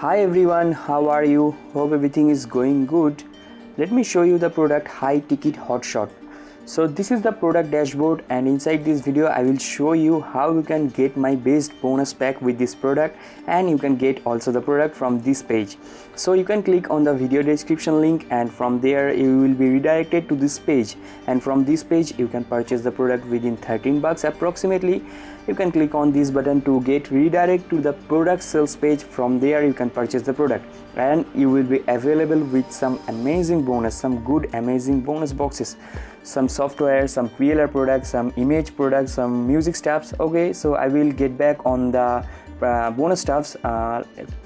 Hi everyone, how are you? Hope everything is going good. Let me show you the product High Ticket Hotshot. So this is the product dashboard, and inside this video I will show you how you can get my best bonus pack with this product, and you can get also the product from this page. So you can click on the video description link, and from there you will be redirected to this page, and from this page you can purchase the product within 13 bucks approximately. You can click on this button to get redirect to the product sales page. From there you can purchase the product, and you will be available with some amazing bonus, some good amazing bonus boxes, some software, some PLR products, some image products, some music stuffs. Okay, so I will get back on the bonus stuffs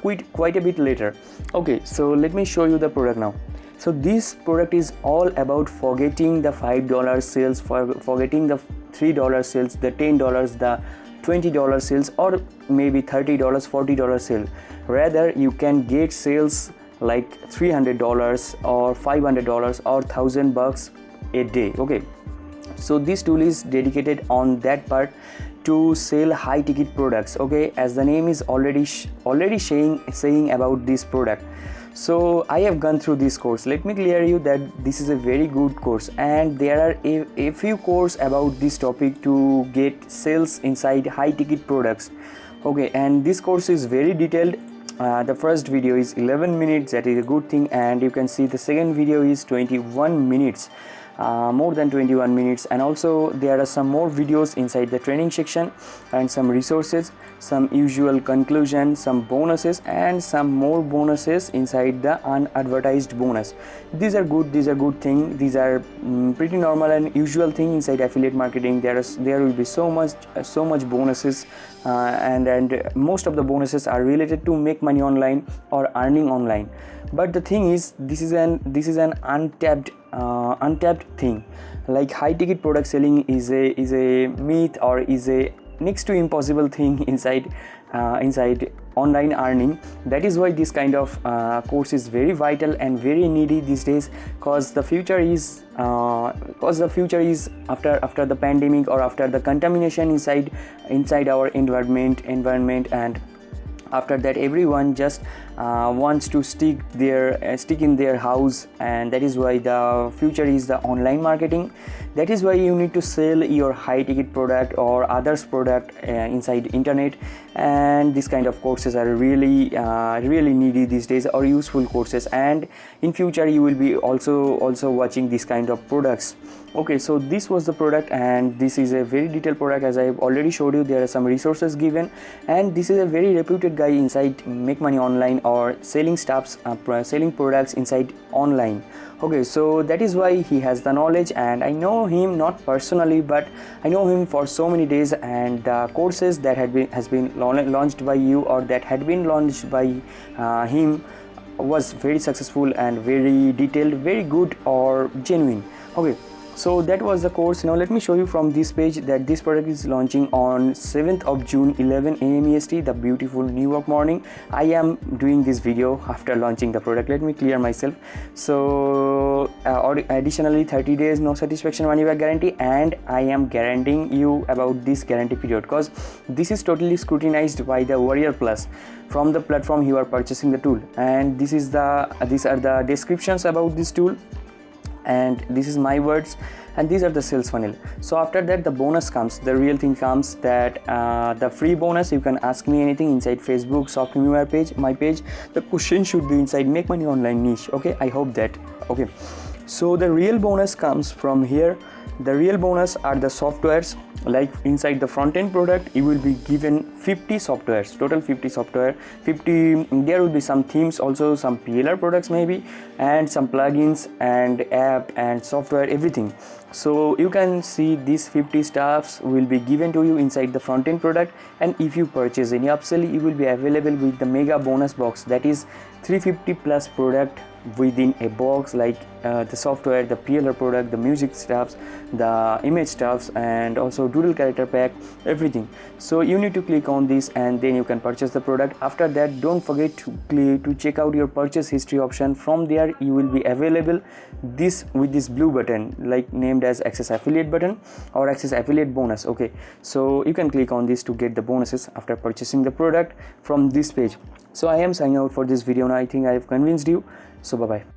quite a bit later. Okay, so let me show you the product now. So this product is all about forgetting the $5 sales, forgetting the $3 sales, the $10, the $20 sales, or maybe $30, $40 sale. Rather, you can get sales like $300 or $500 or $1,000 a day. Okay, so this tool is dedicated on that part to sell high ticket products. Okay, as the name is already saying about this product. So I have gone through this course. Let me clear you that this is a very good course, and there are a few courses about this topic to get sales inside high ticket products. Okay, and this course is very detailed. The first video is 11 minutes, that is a good thing, and you can see the second video is 21 minutes, more than 21 minutes. And also there are some more videos inside the training section, and some resources, some usual conclusion, some bonuses, and some more bonuses inside the unadvertised bonus. These are good thing. These are pretty normal and usual thing inside affiliate marketing. There will be so much bonuses, and most of the bonuses are related to make money online or earning online. But the thing is, this is an untapped thing. Like high ticket product selling is a myth, or is a next to impossible thing inside online earning. That is why this kind of course is very vital and very needy these days, because the future is after the pandemic, or after the contamination inside our environment, and after that everyone just wants to stick in their house, and that is why the future is the online marketing. That is why you need to sell your high ticket product or others product inside internet, and this kind of courses are really needy these days, or useful courses. And in future you will be also watching this kind of products. Okay, so this was the product, and this is a very detailed product. As I have already showed you, there are some resources given, and this is a very reputed guy inside make money online or selling stuffs, selling products inside online. Okay, so that is why he has the knowledge, and I know him not personally, but I know him for so many days, and the courses that has been launched by you, or that had been launched by him, was very successful and very detailed, very good or genuine. Okay, so that was the course. Now let me show you from this page that this product is launching on 7th of June 11 AM EST, the beautiful New York morning. I am doing this video after launching the product. Let me clear myself. So additionally 30 days no satisfaction money back guarantee, and I am guaranteeing you about this guarantee period, because this is totally scrutinized by the Warrior Plus from the platform you are purchasing the tool. And these are the descriptions about this tool, and this is my words, and these are the sales funnel. So after that the bonus comes, the real thing comes, that the free bonus. You can ask me anything inside Facebook softmemeware page, my page. The question should be inside make money online niche. Okay, I hope that. Okay, so the real bonus comes from here. The real bonus are the softwares. Like inside the front end product you will be given 50 softwares, total 50 software. There will be some themes also, some PLR products maybe, and some plugins and app and software, everything. So you can see these 50 stuffs will be given to you inside the front end product, and if you purchase any upsell you will be available with the mega bonus box, that is 350 plus product within a box, like the software, the PLR product, the music stuffs, the image stuffs, and also doodle character pack, everything. So you need to click on this and then you can purchase the product. After that, don't forget to check out your purchase history option. From there you will be available this with this blue button, like named as access affiliate button or access affiliate bonus. Okay, so you can click on this to get the bonuses after purchasing the product from this page. So I am signing out for this video now. I think I have convinced you. So bye bye.